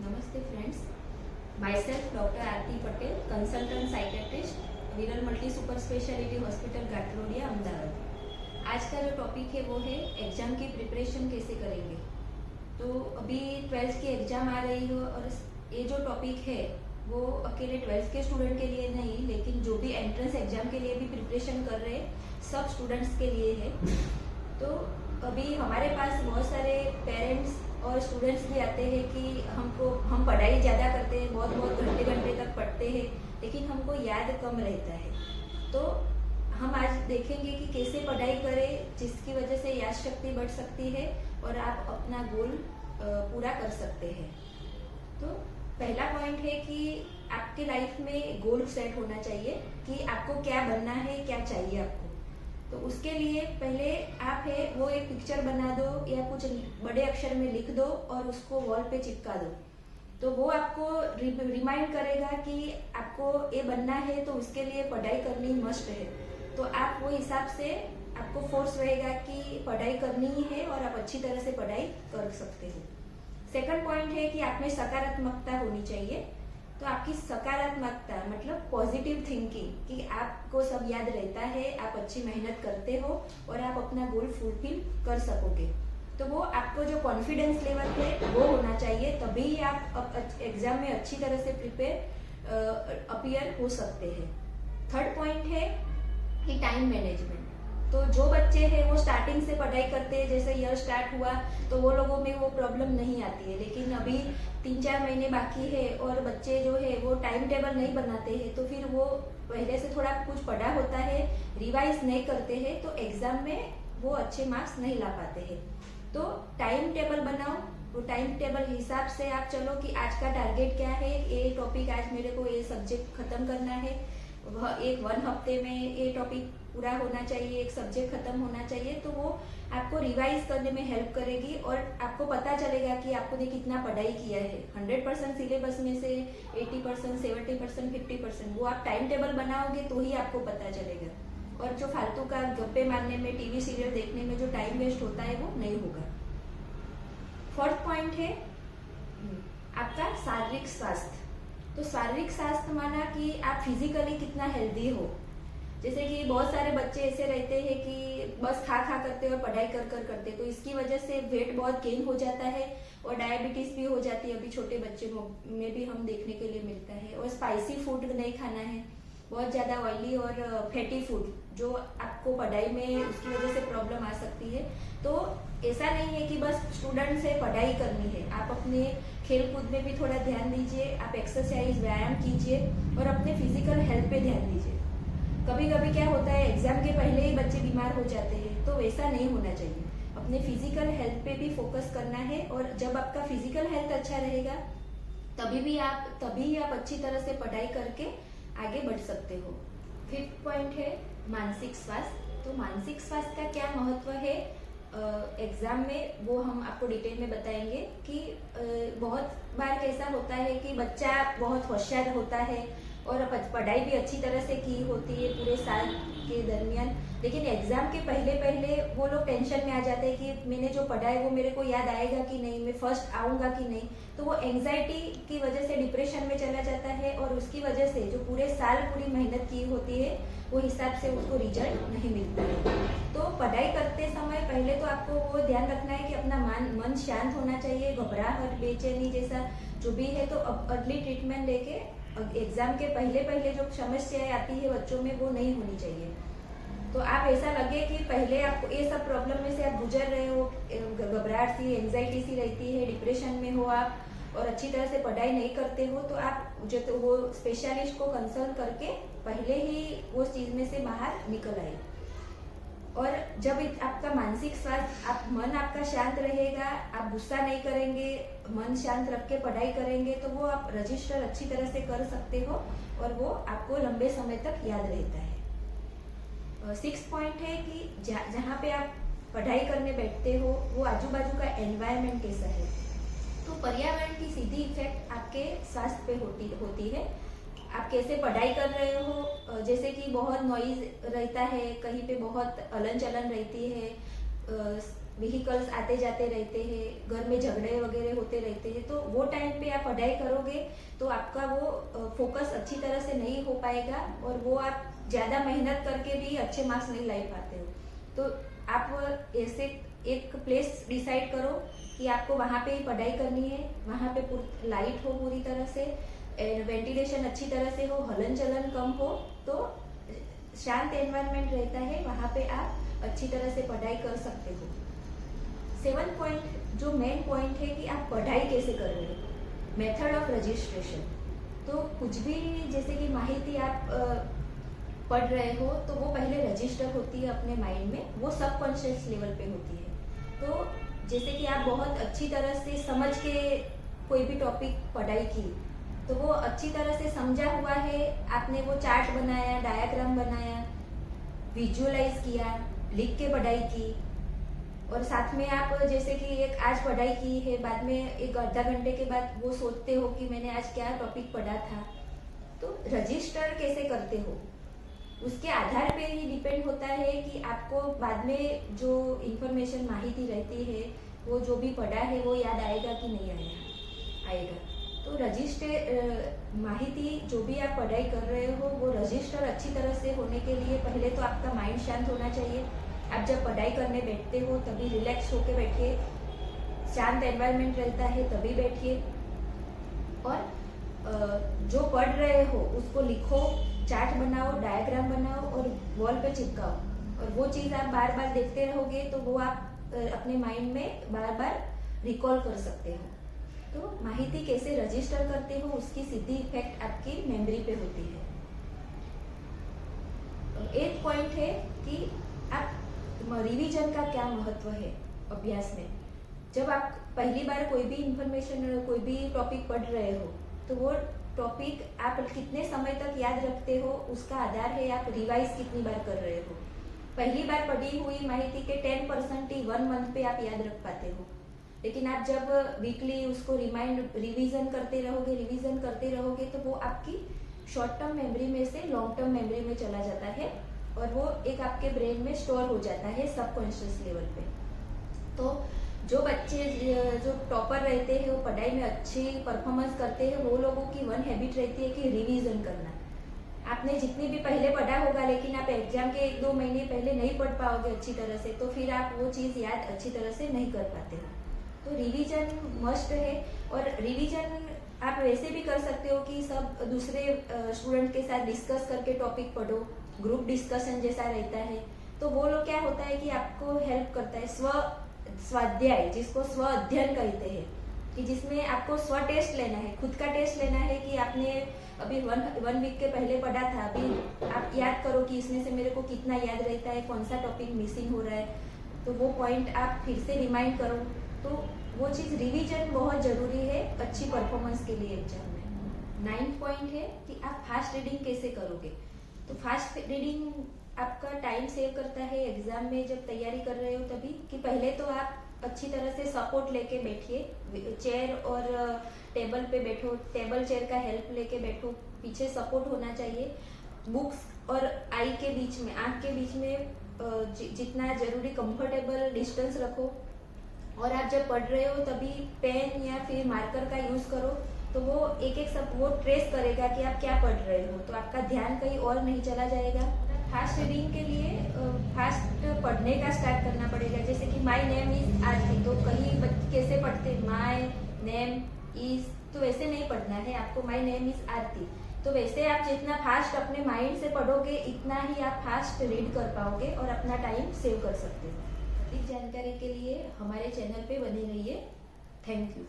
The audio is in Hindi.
Namaste friends, myself Dr. Aarti Patel, consultant psychiatrist, विरल multi super speciality hospital Ghatlodia Ahmedabad. आज का जो टॉपिक है वो है एग्जाम की प्रिपरेशन कैसे करेंगे। तो अभी 12th की एग्जाम आ रही हो और ये जो टॉपिक है वो अकेले 12th के स्टूडेंट के लिए नहीं, लेकिन जो भी एंट्रेंस एग्जाम के लिए भी प्रिपरेशन कर रहे सब स्टूडेंट्स के लिए है। तो अभी हमारे पास बहुत सारे पेरेंट्स और स्टूडेंट्स भी आते हैं कि हम पढ़ाई ज़्यादा करते हैं, बहुत घंटे घंटे तक पढ़ते हैं, लेकिन हमको याद कम रहता है। तो हम आज देखेंगे कि कैसे पढ़ाई करें जिसकी वजह से याद शक्ति बढ़ सकती है और आप अपना गोल पूरा कर सकते हैं। तो पहला पॉइंट है कि आपके लाइफ में गोल सेट होना चाहिए कि आपको क्या बनना है, क्या चाहिए आपको। तो उसके लिए पहले आप है वो एक पिक्चर बना दो या कुछ बड़े अक्षर में लिख दो और उसको वॉल पे चिपका दो। तो वो आपको रिमाइंड करेगा कि आपको ये बनना है, तो उसके लिए पढ़ाई करनी मस्ट है। तो आप वो हिसाब से आपको फोर्स रहेगा कि पढ़ाई करनी ही है और आप अच्छी तरह से पढ़ाई कर सकते हो। सेकंड पॉइंट है कि आप में सकारात्मकता होनी चाहिए। तो आपकी सकारात्मकता मतलब पॉजिटिव थिंकिंग कि आपको सब याद रहता है, आप अच्छी मेहनत करते हो और आप अपना गोल फुलफिल कर सकोगे। तो वो आपको जो कॉन्फिडेंस लेवल है वो होना चाहिए, तभी आप एग्जाम में अच्छी तरह से प्रिपेयर अपीयर हो सकते हैं। थर्ड पॉइंट है कि टाइम मैनेजमेंट। तो जो बच्चे हैं वो स्टार्टिंग से पढ़ाई करते हैं, जैसे ईयर स्टार्ट हुआ तो वो लोगों में वो प्रॉब्लम नहीं आती है, लेकिन अभी 3-4 महीने बाकी है और बच्चे जो है वो टाइम टेबल नहीं बनाते हैं, तो फिर वो पहले से थोड़ा कुछ पढ़ा होता है, रिवाइज नहीं करते हैं, तो एग्जाम में वो अच्छे मार्क्स नहीं ला पाते हैं। तो टाइम टेबल बनाओ, वो टाइम टेबल हिसाब से आप चलो कि आज का टारगेट क्या है, ये टॉपिक आज मेरे को ये सब्जेक्ट खत्म करना है, वह 1 हफ्ते में ये टॉपिक पूरा होना चाहिए, एक सब्जेक्ट खत्म होना चाहिए। तो वो आपको रिवाइज करने में हेल्प करेगी और आपको पता चलेगा कि आपने कितना पढ़ाई किया है। 100% सिलेबस में से 80%, 70%, 50% वो आप टाइम टेबल बनाओगे तो ही आपको पता चलेगा। और जो फालतू का गप्पे मारने में, टीवी सीरियल देखने में जो टाइम वेस्ट होता है वो नहीं होगा। फोर्थ पॉइंट है आपका शारीरिक स्वास्थ्य। तो शारीरिक स्वास्थ्य माना कि आप फिजिकली कितना हेल्दी हो। जैसे कि बहुत सारे बच्चे ऐसे रहते हैं कि बस खा करते और पढ़ाई कर करते, तो इसकी वजह से वेट बहुत गेन हो जाता है और डायबिटीज भी हो जाती है। अभी छोटे बच्चे में भी हम देखने के लिए मिलता है। और स्पाइसी फूड नहीं खाना है, बहुत ज्यादा ऑयली और फैटी फूड जो आपको पढ़ाई में उसकी वजह से प्रॉब्लम आ सकती है। तो ऐसा नहीं है कि बस स्टूडेंट से पढ़ाई करनी है, आप अपने खेल कूद में भी थोड़ा ध्यान दीजिए, आप एक्सरसाइज व्यायाम कीजिए और अपने फिजिकल हेल्थ पे ध्यान दीजिए। कभी कभी क्या होता है एग्जाम के पहले ही बच्चे बीमार हो जाते हैं, तो वैसा नहीं होना चाहिए। अपने फिजिकल हेल्थ पे भी फोकस करना है और जब आपका फिजिकल हेल्थ अच्छा रहेगा तभी आप अच्छी तरह से पढ़ाई करके आगे बढ़ सकते हो। फिफ्थ पॉइंट है मानसिक स्वास्थ्य। तो मानसिक स्वास्थ्य का क्या महत्व है एग्जाम में वो हम आपको डिटेल में बताएंगे कि बहुत बार कैसा होता है कि बच्चा बहुत होशियार होता है और पढ़ाई भी अच्छी तरह से की होती है पूरे साल के दरमियान, लेकिन एग्जाम के पहले वो लोग टेंशन में आ जाते हैं कि मैंने जो पढ़ा है वो मेरे को याद आएगा कि नहीं, मैं फर्स्ट आऊंगा कि नहीं। तो वो एंजाइटी की वजह से डिप्रेशन में चला जाता है और उसकी वजह से जो पूरे साल पूरी मेहनत की होती है वो हिसाब से उसको रिजल्ट नहीं मिलता है। तो पढ़ाई करते समय पहले तो आपको वो ध्यान रखना है कि अपना मन शांत होना चाहिए, घबराहट बेचैनी जैसा जो भी है तो अर्ली ट्रीटमेंट लेके एग्जाम के पहले जो समस्याएं आती है बच्चों में वो नहीं होनी चाहिए। तो आप ऐसा लगे कि पहले आपको ये सब प्रॉब्लम में से आप गुजर रहे हो, घबराहट सी, एंजाइटी सी रहती है, डिप्रेशन में हो आप और अच्छी तरह से पढ़ाई नहीं करते हो, तो आप जो तो वो स्पेशलिस्ट को कंसल्ट करके पहले ही वो चीज में से बाहर निकल आए। और जब आपका मानसिक स्वास्थ्य मन आपका शांत रहेगा, आप गुस्सा नहीं करेंगे, मन शांत रख के पढ़ाई करेंगे, तो वो आप रजिस्टर अच्छी तरह से कर सकते हो और वो आपको लंबे समय तक याद रहता है। 6 पॉइंट है कि जहाँ पे आप पढ़ाई करने बैठते हो वो आजू बाजू का एनवायरनमेंट कैसा है। तो पर्यावरण की सीधी इफेक्ट आपके स्वास्थ्य पे होती है। आप कैसे पढ़ाई कर रहे हो, जैसे कि बहुत नॉइज रहता है, कहीं पे बहुत हलन चलन रहती है, व्हीकल्स आते जाते रहते हैं, घर में झगड़े वगैरह होते रहते हैं, तो वो टाइम पे आप पढ़ाई करोगे तो आपका वो फोकस अच्छी तरह से नहीं हो पाएगा और वो आप ज़्यादा मेहनत करके भी अच्छे मार्क्स नहीं ला पाते हो। तो आप ऐसे एक प्लेस डिसाइड करो कि आपको वहाँ पे ही पढ़ाई करनी है, वहाँ पे लाइट हो पूरी तरह से, वेंटिलेशन अच्छी तरह से हो, हलन चलन कम हो, तो शांत एनवायरनमेंट रहता है, वहाँ पे आप अच्छी तरह से पढ़ाई कर सकते हो। 7 पॉइंट जो मेन पॉइंट है कि आप पढ़ाई कैसे कर रहे हो, मेथड ऑफ रजिस्ट्रेशन। तो कुछ भी जैसे कि माहिती आप पढ़ रहे हो तो वो पहले रजिस्टर होती है अपने माइंड में, वो सबकॉन्शियस लेवल पे होती है। तो जैसे कि आप बहुत अच्छी तरह से समझ के कोई भी टॉपिक पढ़ाई की, तो वो अच्छी तरह से समझा हुआ है, आपने वो चार्ट बनाया, डायग्राम बनाया, विजुअलाइज किया, लिख के पढ़ाई की, और साथ में आप जैसे कि एक आज पढ़ाई की है, बाद में एक आधा घंटे के बाद वो सोचते हो कि मैंने आज क्या टॉपिक पढ़ा था। तो रजिस्टर कैसे करते हो उसके आधार पे ही डिपेंड होता है कि आपको बाद में जो इंफॉर्मेशन माहिती रहती है, वो जो भी पढ़ा है वो याद आएगा कि नहीं आएगा। तो रजिस्टर माहिती जो भी आप पढ़ाई कर रहे हो वो रजिस्टर अच्छी तरह से होने के लिए पहले तो आपका माइंड शांत होना चाहिए। आप जब पढ़ाई करने बैठते हो तभी रिलैक्स होके बैठिए, शांत एनवायरनमेंट रहता है तभी बैठिए, और जो पढ़ रहे हो उसको लिखो, चार्ट बनाओ, डायग्राम बनाओ और वॉल पे चिपकाओ, और वो चीज़ आप बार बार देखते रहोगे तो वो आप अपने माइंड में बार बार रिकॉल कर सकते हो। तो माहिती कैसे रजिस्टर करते हो उसकी सीधी इफेक्ट आपकी मेमोरी पे होती है। एक पॉइंट है कि आप रिवीजन का क्या महत्व है अभ्यास में। जब आप पहली बार कोई भी इंफॉर्मेशन, कोई भी टॉपिक पढ़ रहे हो तो वो टॉपिक आप कितने समय तक याद रखते हो उसका आधार है आप रिवाइज कितनी बार कर रहे हो। पहली बार पढ़ी हुई माहिती के 10% ही 1 मंथ पे आप याद रख पाते हो, लेकिन आप जब वीकली उसको रिवीजन करते रहोगे तो वो आपकी शॉर्ट टर्म मेमोरी में से लॉन्ग टर्म मेमोरी में चला जाता है और वो एक आपके ब्रेन में स्टोर हो जाता है सबकॉन्शियस लेवल पे। तो जो बच्चे जो टॉपर रहते हैं वो पढ़ाई में अच्छी परफॉर्मेंस करते हैं, वो लोगों की वन हैबिट रहती है कि रिवीजन करना। आपने जितनी भी पहले पढ़ा होगा लेकिन आप एग्जाम के 1-2 महीने पहले नहीं पढ़ पाओगे अच्छी तरह से, तो फिर आप वो चीज़ याद अच्छी तरह से नहीं कर पाते हो। तो रिवीजन मस्ट है, और रिवीजन आप वैसे भी कर सकते हो कि सब दूसरे स्टूडेंट के साथ डिस्कस करके टॉपिक पढ़ो, ग्रुप डिस्कशन जैसा रहता है। तो वो लोग क्या होता है कि आपको हेल्प करता है स्वाध्याय, जिसको स्व अध्ययन कहते हैं, कि जिसमें आपको स्व टेस्ट लेना है, खुद का टेस्ट लेना है कि आपने अभी वन वीक के पहले पढ़ा था, अभी आप याद करो कि इसमें से मेरे को कितना याद रहता है, कौन सा टॉपिक मिसिंग हो रहा है, तो वो पॉइंट आप फिर से रिमाइंड करो। तो वो चीज़ रिवीजन बहुत ज़रूरी है अच्छी परफॉर्मेंस के लिए एग्जाम में। 9 पॉइंट है कि आप फास्ट रीडिंग कैसे करोगे। तो फास्ट रीडिंग आपका टाइम सेव करता है एग्जाम में जब तैयारी कर रहे हो तभी, कि पहले तो आप अच्छी तरह से सपोर्ट लेके बैठिए, चेयर और टेबल पे बैठो, टेबल चेयर का हेल्प लेके बैठो, पीछे सपोर्ट होना चाहिए। बुक्स और आई के बीच में, आँख के बीच में जितना जरूरी कंफर्टेबल डिस्टेंस रखो, और आप जब पढ़ रहे हो तभी पेन या फिर मार्कर का यूज करो, तो वो एक सब वो ट्रेस करेगा कि आप क्या पढ़ रहे हो, तो आपका ध्यान कहीं और नहीं चला जाएगा। फास्ट रीडिंग के लिए फास्ट पढ़ने का स्टार्ट करना पड़ेगा। जैसे कि माई नेम इज आरती, तो कहीं बच्चे कैसे पढ़ते माई नेम इज, तो वैसे नहीं पढ़ना है आपको, माई नेम इज आरती। तो वैसे आप जितना फास्ट अपने माइंड से पढ़ोगे इतना ही आप फास्ट रीड कर पाओगे और अपना टाइम सेव कर सकते हो। अधिक जानकारी के लिए हमारे चैनल पे बने रहिए। Thank you.